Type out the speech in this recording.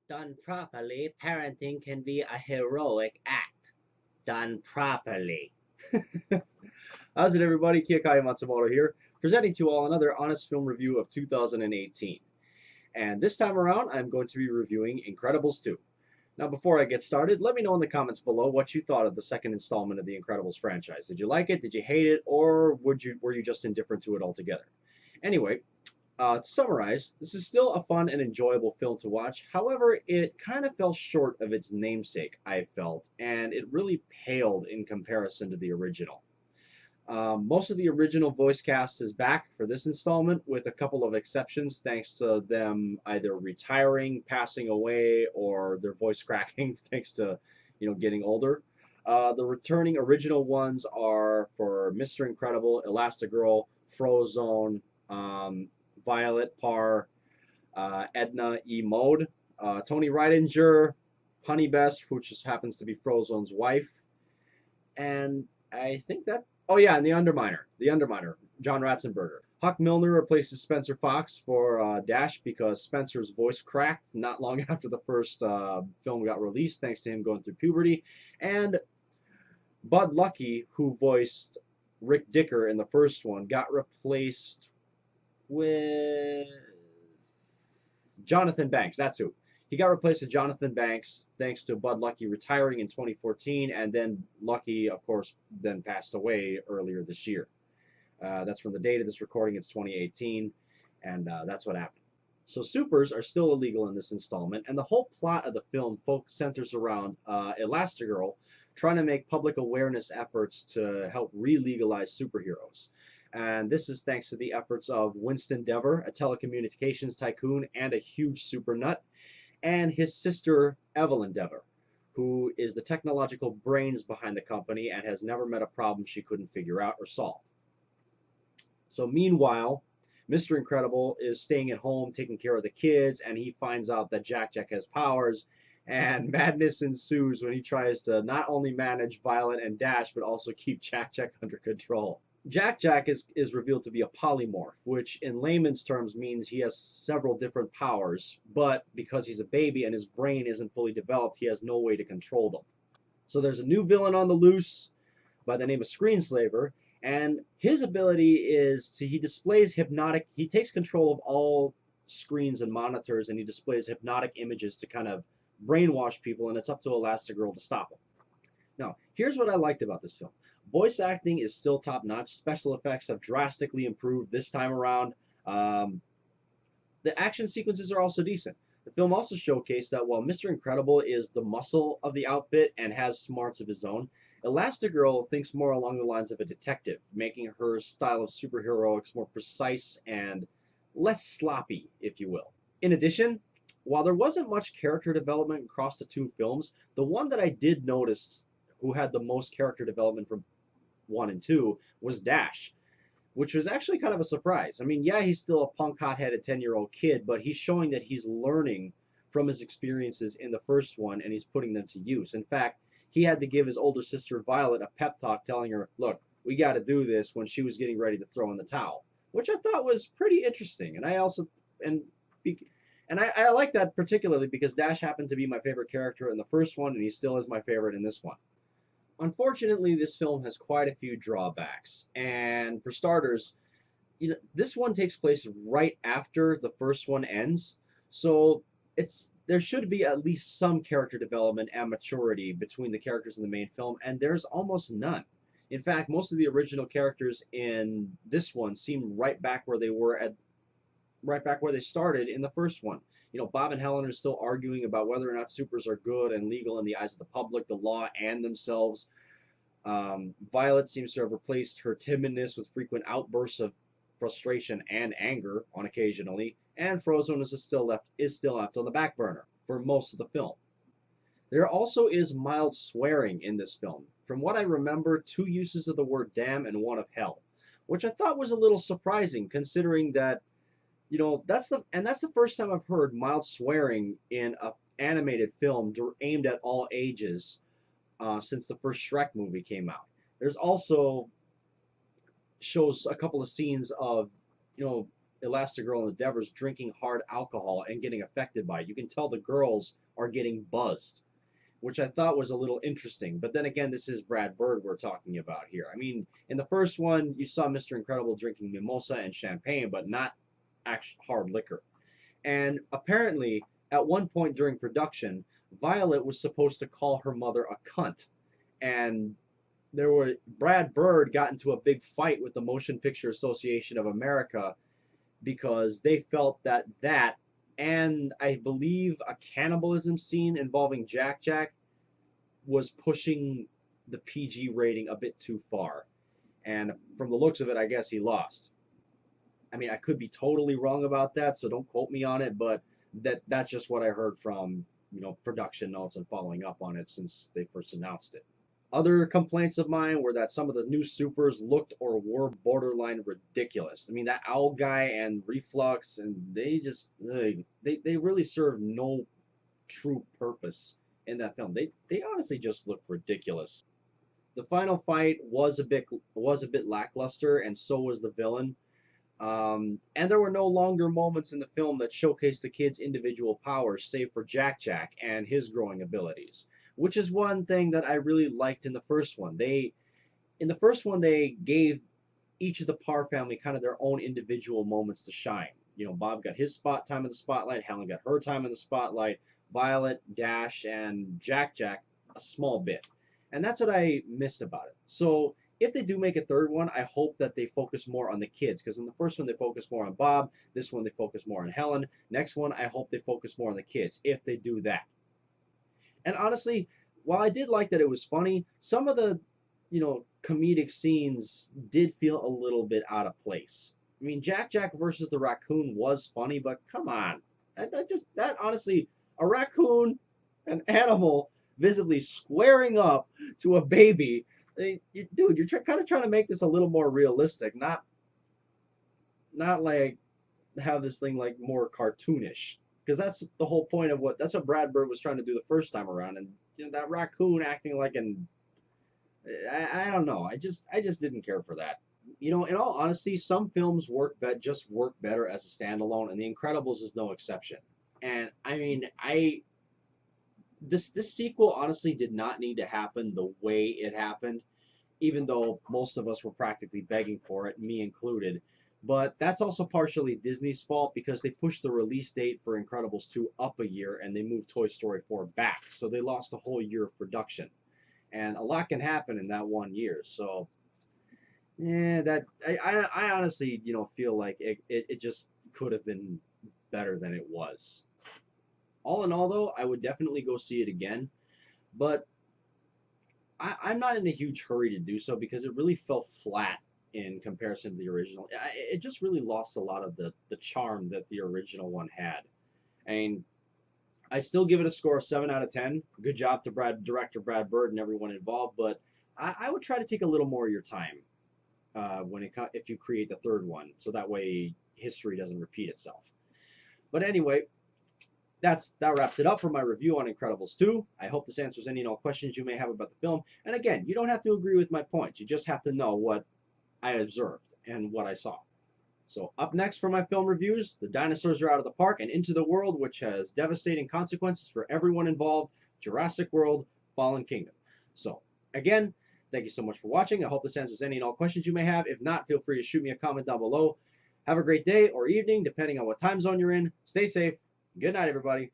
Done properly, parenting can be a heroic act. Done properly. How's it, everybody? Kiakahi Matsumoto here, presenting to all another honest film review of 2018. And this time around, I'm going to be reviewing Incredibles 2. Now, before I get started, let me know in the comments below what you thought of the second installment of the Incredibles franchise. Did you like it? Did you hate it? Or were you just indifferent to it altogether? Anyway, to summarize, this is still a fun and enjoyable film to watch. However, it kind of fell short of its namesake, I felt, and it really paled in comparison to the original. Most of the original voice cast is back for this installment, with a couple of exceptions, thanks to them either retiring, passing away, or their voice cracking, thanks to getting older. The returning original ones are for Mr. Incredible, Elastigirl, Frozone, Violet, Parr, Edna E. Mode, Tony Ridinger, Honey Best, which just happens to be Frozone's wife, and I think that. Oh yeah, and the Underminer, John Ratzenberger. Huck Milner replaces Spencer Fox for Dash because Spencer's voice cracked not long after the first film got released, thanks to him going through puberty, and Bud Lucky, who voiced Rick Dicker in the first one, got replaced with Jonathan Banks. That's who. He got replaced with Jonathan Banks thanks to Bud Lucky retiring in 2014, and then Lucky, of course, then passed away earlier this year. That's from the date of this recording. It's 2018, and that's what happened. So supers are still illegal in this installment, and the whole plot of the film centers around Elastigirl trying to make public awareness efforts to help re-legalize superheroes. And this is thanks to the efforts of Winston Dever, a telecommunications tycoon and a huge super nut, and his sister Evelyn Dever, who is the technological brains behind the company and has never met a problem she couldn't figure out or solve. So meanwhile, Mr. Incredible is staying at home taking care of the kids, and he finds out that Jack Jack has powers, and madness ensues when he tries to not only manage Violet and Dash, but also keep Jack Jack under control. Jack Jack is revealed to be a polymorph, which in layman's terms means he has several different powers, but because he's a baby and his brain isn't fully developed, he has no way to control them. So there's a new villain on the loose by the name of Screenslaver, and his ability is he displays hypnotic, he takes control of all screens and monitors, and he displays hypnotic images to kind of brainwash people, and it's up to Elastigirl to stop him. Now, here's what I liked about this film. Voice acting is still top notch. Special effects have drastically improved this time around. The action sequences are also decent. The film also showcased that while Mr. Incredible is the muscle of the outfit and has smarts of his own, Elastigirl thinks more along the lines of a detective, making her style of superheroics more precise and less sloppy, if you will. In addition, while there wasn't much character development across the two films, the one that I did notice who had the most character development from 1 and 2 was Dash, which was actually kind of a surprise. I mean, yeah, he's still a punk, hot-headed 10-year-old kid, but he's showing that he's learning from his experiences in the first one, and he's putting them to use. In fact, he had to give his older sister Violet a pep talk telling her, look, we got to do this, when she was getting ready to throw in the towel, which I thought was pretty interesting. And I like that particularly because Dash happened to be my favorite character in the first one, and he still is my favorite in this one. Unfortunately, this film has quite a few drawbacks, and for starters, this one takes place right after the first one ends, so there should be at least some character development and maturity between the characters in the main film, and there's almost none. In fact, most of the original characters in this one seem right back where they started in the first one. Bob and Helen are still arguing about whether or not supers are good and legal in the eyes of the public, the law, and themselves. Violet seems to have replaced her timidness with frequent outbursts of frustration and anger on occasionally, and Frozone is still left on the back burner for most of the film. There also is mild swearing in this film. From what I remember, 2 uses of the word damn and 1 of hell, which I thought was a little surprising considering that that's the first time I've heard mild swearing in an animated film aimed at all ages since the first Shrek movie came out. There's also shows a couple of scenes of Elastigirl and the Devers drinking hard alcohol and getting affected by it. You can tell the girls are getting buzzed, which I thought was a little interesting. But then again, this is Brad Bird we're talking about here. I mean, in the first one, you saw Mr. Incredible drinking mimosa and champagne, but not actual hard liquor. And apparently, at one point during production, Violet was supposed to call her mother a cunt. And Brad Bird got into a big fight with the Motion Picture Association of America because they felt that and I believe a cannibalism scene involving Jack Jack was pushing the PG rating a bit too far. And from the looks of it, I guess he lost. I mean, I could be totally wrong about that, so don't quote me on it, but that's just what I heard from, production notes and following up on it since they first announced it. Other complaints of mine were that some of the new supers looked or were borderline ridiculous. I mean, that owl guy and Reflux, and they just they really serve no true purpose in that film. They honestly just look ridiculous. The final fight was a bit lackluster, and so was the villain. And there were no longer moments in the film that showcased the kid's individual powers, save for Jack Jack and his growing abilities, which is one thing that I really liked in the first one. In the first one, they gave each of the Parr family kind of their own individual moments to shine. Bob got his time in the spotlight, Helen got her time in the spotlight, Violet, Dash, and Jack Jack a small bit. And that's what I missed about it. So if they do make a third one, I hope that they focus more on the kids, because in the first one they focus more on Bob, this one they focus more on Helen, next one I hope they focus more on the kids, if they do that. And honestly, while I did like that it was funny, some of the, comedic scenes did feel a little bit out of place. I mean, Jack Jack versus the raccoon was funny, but come on. That honestly, a raccoon, an animal, visibly squaring up to a baby, dude, you're kind of trying to make this a little more realistic, not like have this thing like more cartoonish, because that's the whole point of that's what Brad Bird was trying to do the first time around, and that raccoon acting like I don't know, I just didn't care for that. In all honesty, some films just work better as a standalone, and The Incredibles is no exception. And I mean, this sequel honestly did not need to happen the way it happened, even though most of us were practically begging for it, me included. But that's also partially Disney's fault, because they pushed the release date for Incredibles 2 up a year and they moved Toy Story 4 back. So they lost a whole year of production. And a lot can happen in that 1 year. So, I honestly, feel like it just could have been better than it was. All in all, though, I would definitely go see it again. But I'm not in a huge hurry to do so, because it really fell flat in comparison to the original. It just really lost a lot of the charm that the original one had. I mean, I still give it a score of 7 out of 10. Good job to director Brad Bird and everyone involved, but I would try to take a little more of your time if you create the third one, so that way history doesn't repeat itself. But anyway, that wraps it up for my review on Incredibles 2. I hope this answers any and all questions you may have about the film. And again, you don't have to agree with my points. You just have to know what I observed and what I saw. So up next for my film reviews, the dinosaurs are out of the park and into the world, which has devastating consequences for everyone involved. Jurassic World, Fallen Kingdom. So again, thank you so much for watching. I hope this answers any and all questions you may have. If not, feel free to shoot me a comment down below. Have a great day or evening, depending on what time zone you're in. Stay safe. Good night, everybody.